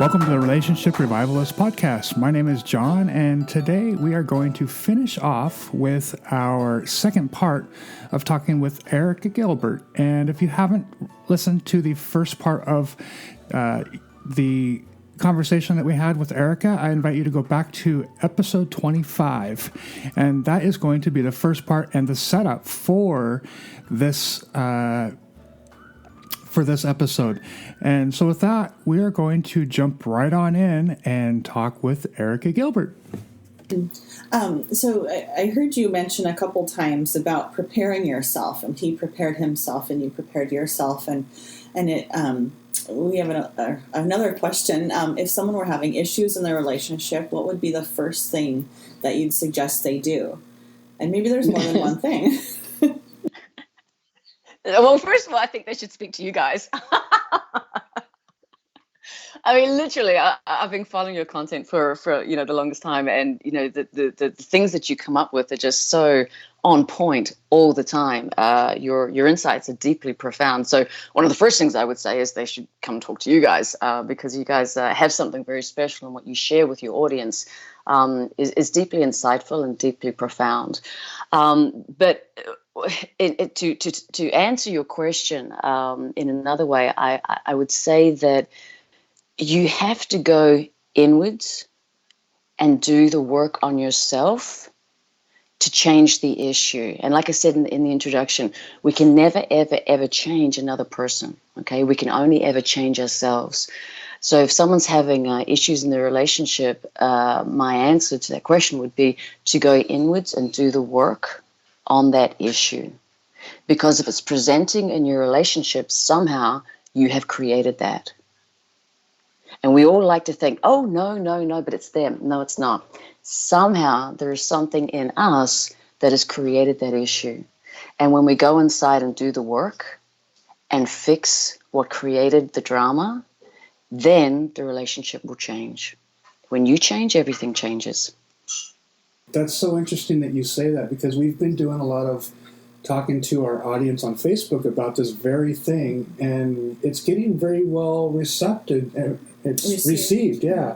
Welcome to the Relationship Revivalists podcast. My name is John, and today we are going to finish off with our second part of talking with Erica Gilbert. And if you haven't listened to the first part of the conversation that we had with Erica, I invite you to go back to episode 25. And that is going to be the first part and the setup for this episode. And so with that, we are going to jump right on in and talk with Erica Gilbert. So I heard you mention a couple times about preparing yourself, and he prepared himself and you prepared yourself. And it, we have another question. If someone were having issues in their relationship, what would be the first thing that you'd suggest they do? And maybe there's more than one thing. Well, first of all, I think they should speak to you guys. I mean, literally, I've been following your content for the longest time, and the things that you come up with are just so on point all the time. Your insights are deeply profound. So one of the first things I would say is they should come talk to you guys because you guys have something very special, and what you share with your audience is deeply insightful and deeply profound. But to answer your question in another way, I would say that you have to go inwards and do the work on yourself to change the issue. And like I said in the introduction, we can never, ever, ever change another person, okay? We can only ever change ourselves. So if someone's having issues in their relationship, my answer to that question would be to go inwards and do the work on that issue. Because if it's presenting in your relationship, somehow you have created that. And we all like to think, oh, no, but it's them. No, it's not. Somehow there is something in us that has created that issue. And when we go inside and do the work and fix what created the drama, then the relationship will change. When you change, everything changes. That's so interesting that you say that, because we've been doing a lot of talking to our audience on Facebook about this very thing, and it's getting very well received. Received, yeah.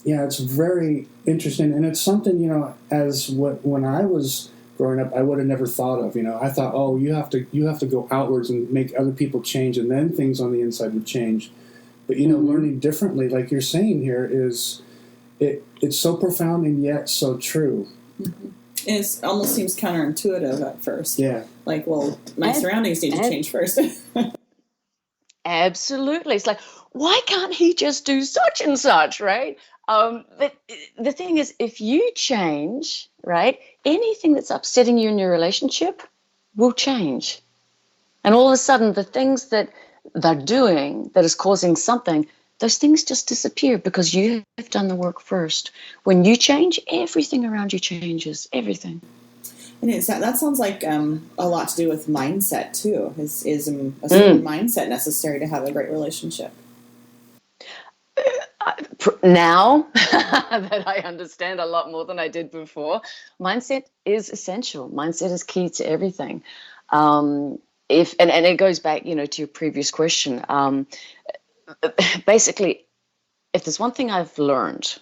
It's very interesting, and it's something, when I was growing up, I would have never thought of. I thought, oh, you have to go outwards and make other people change, and then things on the inside would change. But learning differently, like you're saying here, is it's so profound and yet so true. Mm-hmm. It almost seems counterintuitive at first. Yeah. Like, well, my surroundings need to change first. Absolutely. It's like, why can't he just do such and such, right? But the thing is, if you change, right, anything that's upsetting you in your relationship will change. And all of a sudden, the things that they're doing that is causing something, those things just disappear because you have done the work first. When you change, everything around you changes, everything. And that sounds like a lot to do with mindset, too. Is a certain mindset necessary to have a great relationship? Now that I understand a lot more than I did before, mindset is essential. Mindset is key to everything. And it goes back, to your previous question. Basically, if there's one thing I've learned,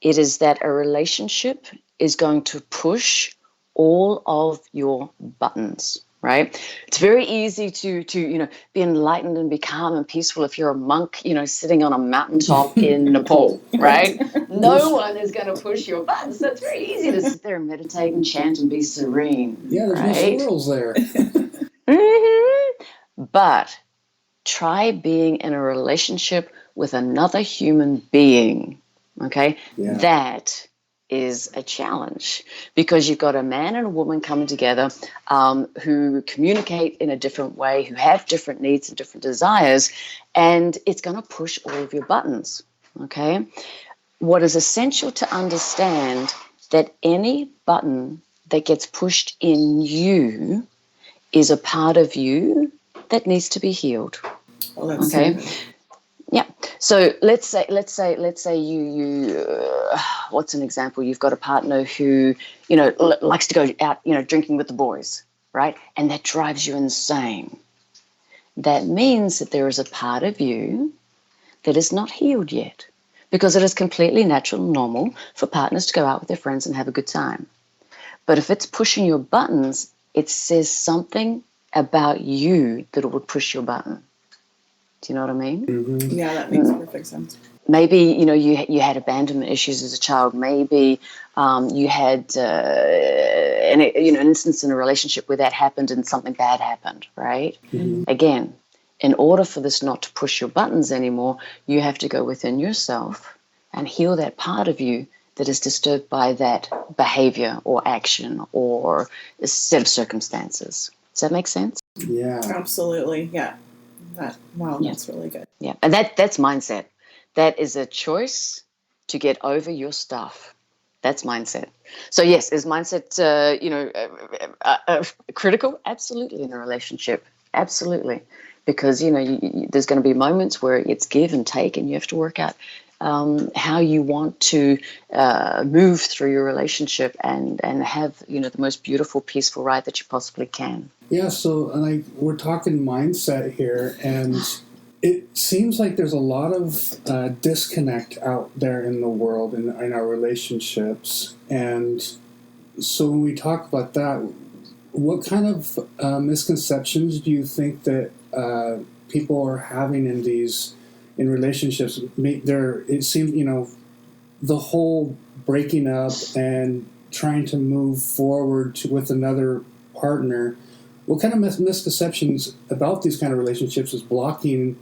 it is that a relationship is going to push all of your buttons, right? It's very easy to be enlightened and be calm and peaceful if you're a monk, sitting on a mountaintop in Nepal, right? No one is going to push your buttons. So it's very easy to sit there and meditate and chant and be serene. Yeah, there's right? no squirrels there. Mm-hmm. But try being in a relationship with another human being, okay? Yeah. That is a challenge because you've got a man and a woman coming together who communicate in a different way, who have different needs and different desires, and it's going to push all of your buttons, okay? What is essential to understand that any button that gets pushed in you is a part of you that needs to be healed. Well, that's okay. Yeah. So let's say you what's an example? You've got a partner who, likes to go out, drinking with the boys, right? And that drives you insane. That means that there is a part of you that is not healed yet, because it is completely natural and normal for partners to go out with their friends and have a good time. But if it's pushing your buttons, it says something about you that it would push your button. Do you know what I mean? Mm-hmm. Yeah, that makes perfect sense. Maybe, you had abandonment issues as a child. Maybe you had an instance in a relationship where that happened and something bad happened, right? Mm-hmm. Again, in order for this not to push your buttons anymore, you have to go within yourself and heal that part of you that is disturbed by that behavior or action or a set of circumstances. Does that make sense? Yeah. Absolutely. Yeah. That's really good. Yeah. And that's mindset. That is a choice to get over your stuff. That's mindset. So yes, is mindset, critical? Absolutely, in a relationship. Absolutely. Because, there's going to be moments where it's give and take, and you have to work out how you want to move through your relationship and have, the most beautiful, peaceful ride that you possibly can. Yeah, so we're talking mindset here, and it seems like there's a lot of disconnect out there in the world in our relationships. And so when we talk about that, what kind of misconceptions do you think that people are having in relationships? It seems, the whole breaking up and trying to move forward with another partner. What kind of misconceptions about these kind of relationships is blocking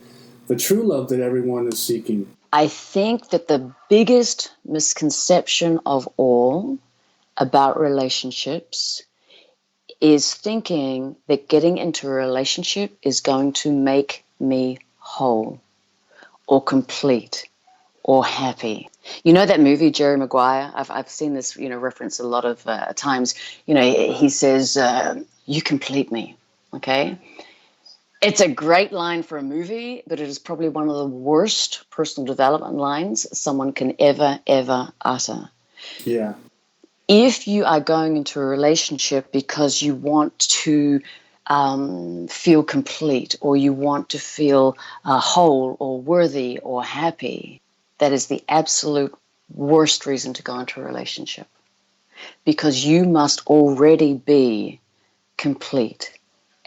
the true love that everyone is seeking? I think that the biggest misconception of all about relationships is thinking that getting into a relationship is going to make me whole or complete or happy. You know that movie, Jerry Maguire? I've seen this, referenced a lot of times. He says, you complete me, okay? It's a great line for a movie, but it is probably one of the worst personal development lines someone can ever utter. Yeah. If you are going into a relationship because you want to feel complete, or you want to feel whole or worthy or happy, that is the absolute worst reason to go into a relationship, because you must already be complete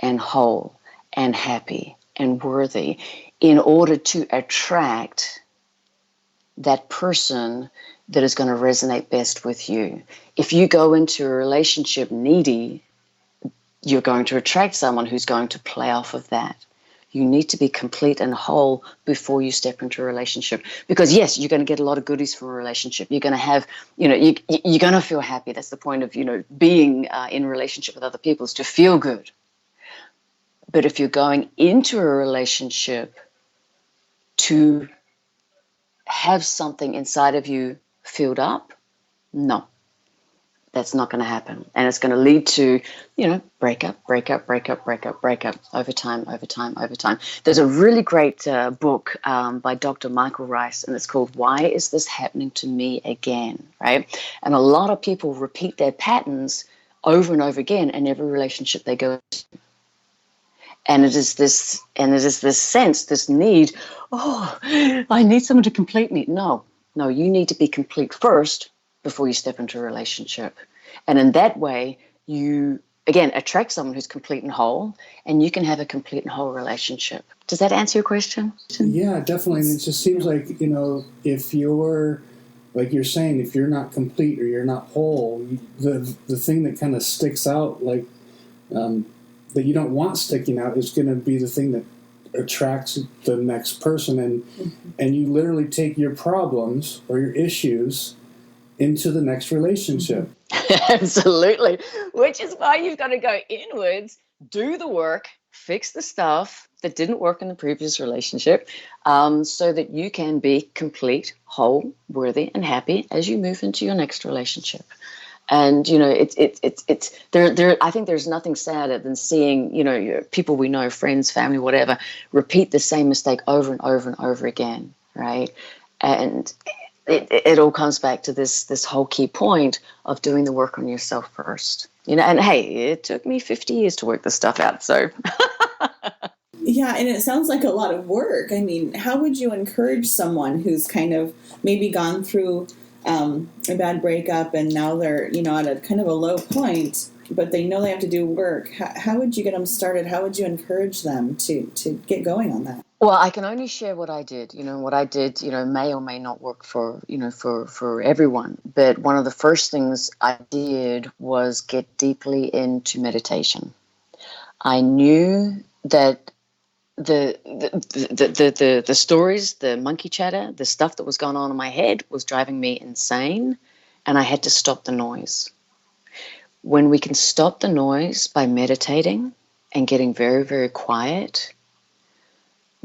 and whole and happy and worthy in order to attract that person that is going to resonate best with you. If you go into a relationship needy, you're going to attract someone who's going to play off of that. You need to be complete and whole before you step into a relationship. Because yes, you're going to get a lot of goodies from a relationship. You're going to have, you're going to feel happy. That's the point of, being in a relationship with other people, is to feel good. But if you're going into a relationship to have something inside of you filled up, no, that's not going to happen. And it's going to lead to, breakup over time. There's a really great book by Dr. Michael Rice, and it's called Why Is This Happening to Me Again? Right? And a lot of people repeat their patterns over and over again in every relationship they go into. And it is this sense, this need, I need someone to complete me. No, you need to be complete first before you step into a relationship. And in that way, you, again, attract someone who's complete and whole, and you can have a complete and whole relationship. Does that answer your question? Yeah, definitely. And it just seems like, if you're, like you're saying, if you're not complete or you're not whole, the thing that kind of sticks out, that you don't want sticking out, is going to be the thing that attracts the next person. And you literally take your problems or your issues into the next relationship. Absolutely. Which is why you've got to go inwards, do the work, fix the stuff that didn't work in the previous relationship, so that you can be complete, whole, worthy, and happy as you move into your next relationship. And it's there. I think there's nothing sadder than seeing people we know, friends, family, whatever, repeat the same mistake over and over and over again, right? And it all comes back to this whole key point of doing the work on yourself first. And hey, it took me 50 years to work this stuff out. So Yeah, and it sounds like a lot of work. I mean, how would you encourage someone who's kind of maybe gone through a bad breakup and now they're, at a kind of a low point, but they know they have to do work? How would you get them started? How would you encourage them to get going on that? Well, I can only share what I did. What I did, may or may not work for everyone. But one of the first things I did was get deeply into meditation. I knew that the stories, the monkey chatter, the stuff that was going on in my head was driving me insane, and I had to stop the noise. When we can stop the noise by meditating and getting very, very quiet,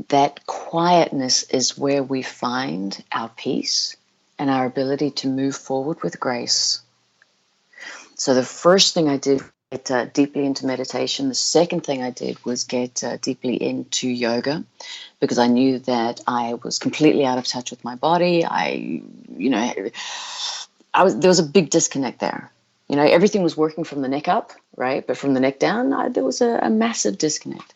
that quietness is where we find our peace and our ability to move forward with grace. So the first thing I did was get deeply into meditation. The second thing I did was get deeply into yoga, because I knew that I was completely out of touch with my body. There was a big disconnect there. Everything was working from the neck up, right? But from the neck down, there was a massive disconnect.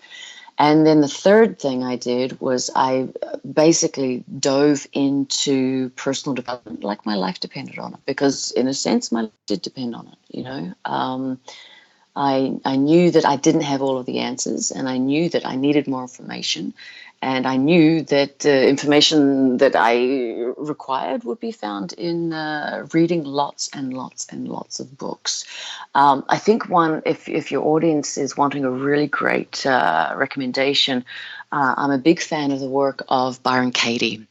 And then the third thing I did was I basically dove into personal development like my life depended on it, because in a sense my life did depend on it. I knew that I didn't have all of the answers, and I knew that I needed more information, and I knew that the information that I required would be found in reading lots and lots and lots of books. I think if your audience is wanting a really great recommendation, I'm a big fan of the work of Byron Katie.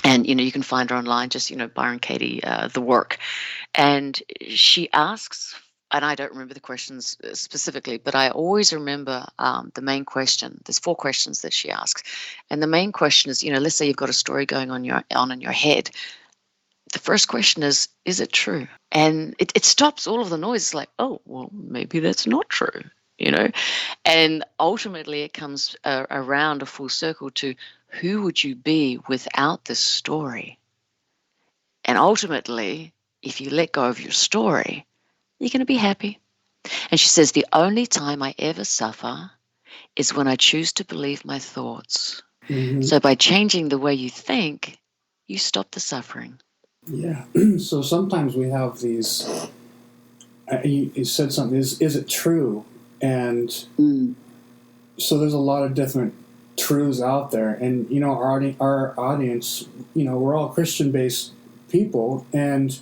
And, you can find her online, just, Byron Katie, the work. And she asks, and I don't remember the questions specifically, but I always remember the main question. There's 4 questions that she asks. And the main question is, let's say you've got a story going on in your head. The first question is it true? And it stops all of the noise. It's like, oh, well, maybe that's not true, And ultimately it comes around a full circle to, who would you be without this story? And ultimately, if you let go of your story, you're going to be happy. And she says, the only time I ever suffer is when I choose to believe my thoughts. Mm-hmm. So by changing the way you think, you stop the suffering. Yeah. So sometimes we have these, you said something, is it true? And so there's a lot of different truths out there. And, our audience, we're all Christian-based people. And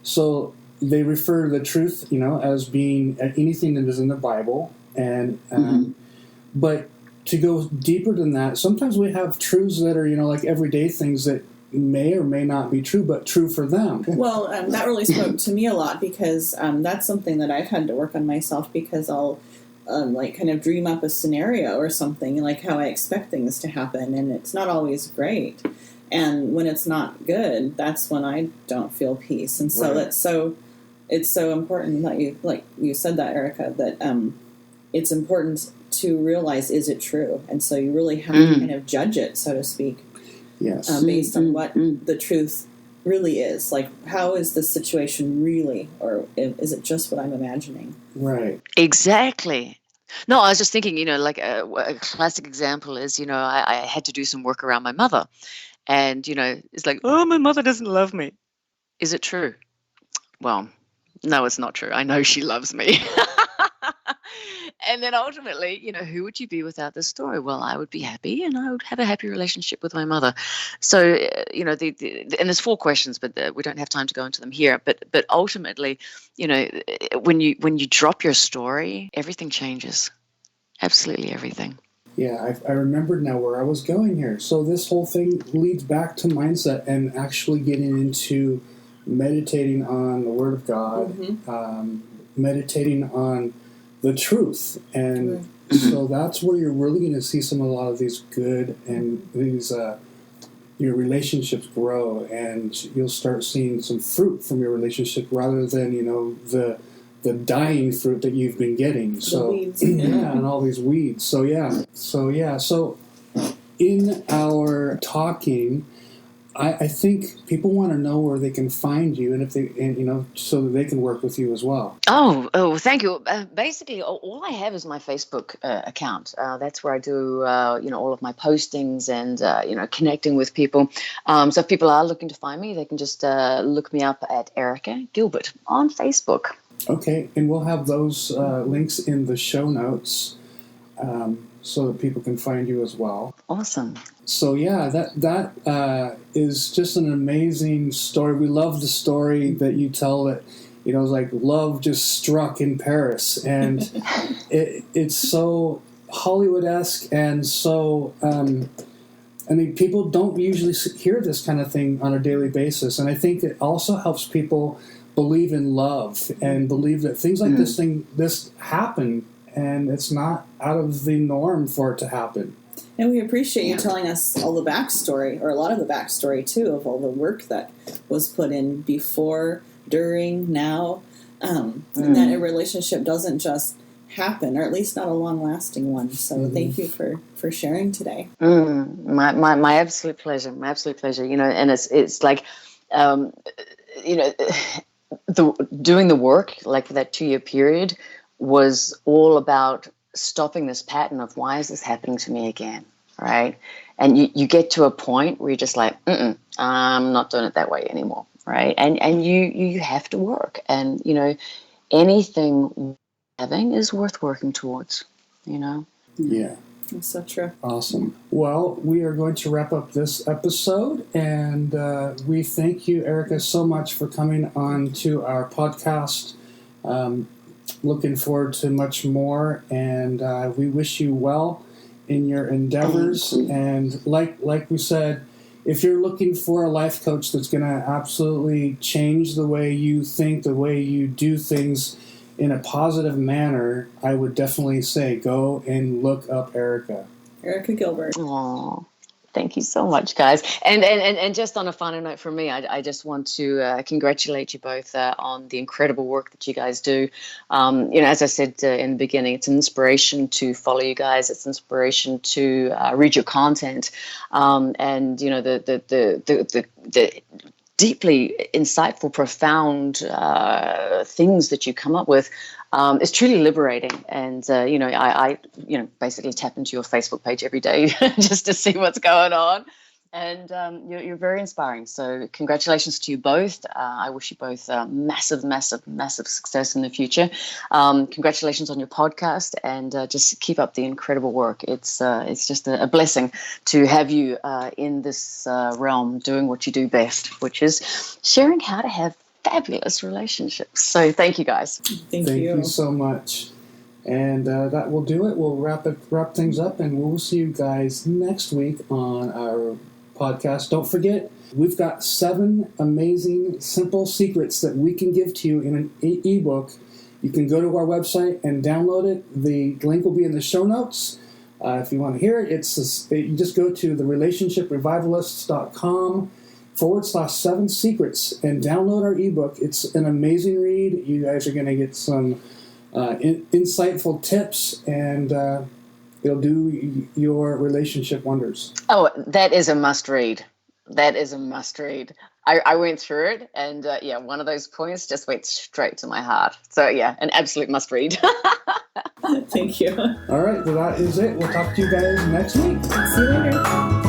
so they refer to the truth, as being anything that is in the Bible. And but to go deeper than that, sometimes we have truths that are, like everyday things that may or may not be true, but true for them. Well, that really spoke to me a lot, because that's something that I've had to work on myself, because I'll kind of dream up a scenario or something, like how I expect things to happen, and it's not always great. And when it's not good, that's when I don't feel peace. And so it's so important that you said that, Erica, that it's important to realize, is it true? And so you really have to kind of judge it, so to speak. Yes. Based on what the truth really is. Like, how is the situation really, or is it just what I'm imagining? Right. Exactly. No, I was just thinking, like a classic example is, I had to do some work around my mother. And, it's like, oh, my mother doesn't love me. Is it true? Well, no, it's not true. I know she loves me. And then ultimately, who would you be without this story? Well, I would be happy, and I would have a happy relationship with my mother. So, and there's 4 questions, but we don't have time to go into them here. But ultimately, when you drop your story, everything changes. Absolutely everything. Yeah, I remembered now where I was going here. So this whole thing leads back to mindset and actually getting into meditating on the Word of God, meditating on the truth. And so that's where you're really going to see a lot of these good and these your relationships grow, and you'll start seeing some fruit from your relationship rather than the dying fruit that you've been getting. So weeds. And all these weeds. So in our talking, I think people want to know where they can find you, and if they, and, you know, so that they can work with you as well. Thank you. Basically, all I have is my Facebook account. That's where I do, all of my postings and, connecting with people. So if people are looking to find me, they can just look me up at Erica Gilbert on Facebook. Okay, and we'll have those links in the show notes so that people can find you as well. Awesome. So yeah, that is just an amazing story. We love the story that you tell, that, you know, it's like love just struck in Paris, and it's so Hollywood-esque, and so I mean, people don't usually hear this kind of thing on a daily basis, and I think it also helps people believe in love and believe that things like this happen, and it's not out of the norm for it to happen. And we appreciate you telling us all the backstory, or a lot of the backstory, too, of all the work that was put in before, during, now, and that a relationship doesn't just happen, or at least not a long-lasting one. So thank you for sharing today. My absolute pleasure. My absolute pleasure. You know, and it's like, doing the work, like for that 2-year period, was all about stopping this pattern of, why is this happening to me again, right? And you get to a point where you're just like, I'm not doing it that way anymore, right? And you have to work, and, you know, anything having is worth working towards, you know? Yeah. That's so true. Awesome. Well, we are going to wrap up this episode, and we thank you, Erica, so much for coming on to our podcast. Looking forward to much more, and we wish you well in your endeavors. And like we said, if you're looking for a life coach that's going to absolutely change the way you think, the way you do things in a positive manner, I would definitely say go and look up Erica. Erica Gilbert. Aww. Thank you so much, guys. And just on a final note from me, I just want to congratulate you both on the incredible work that you guys do. As I said in the beginning, it's an inspiration to follow you guys. It's inspiration to read your content, and you know the deeply insightful, profound things that you come up with. Is truly liberating, and I basically tap into your Facebook page every day just to see what's going on, and you're very inspiring. So congratulations to you both. I wish you both massive success in the future. Congratulations on your podcast, and just keep up the incredible work. It's just a blessing to have you in this realm doing what you do best, which is sharing how to have fabulous relationships. So thank you, guys. Thank you so much. And that will do it. We'll wrap things up, and we'll see you guys next week on our podcast. Don't forget, we've got 7 amazing, simple secrets that we can give to you in an ebook. You can go to our website and download it. The link will be in the show notes. If you want to hear it, you just go to therelationshiprevivalists.com/7 secrets and download our ebook. It's an amazing read. You guys are going to get some insightful tips, and it'll do your relationship wonders. Oh, that is a must read. I went through it, and one of those points just went straight to my heart. So yeah, an absolute must read. Thank you. All right, well, that is it. We'll talk to you guys next week. See you later.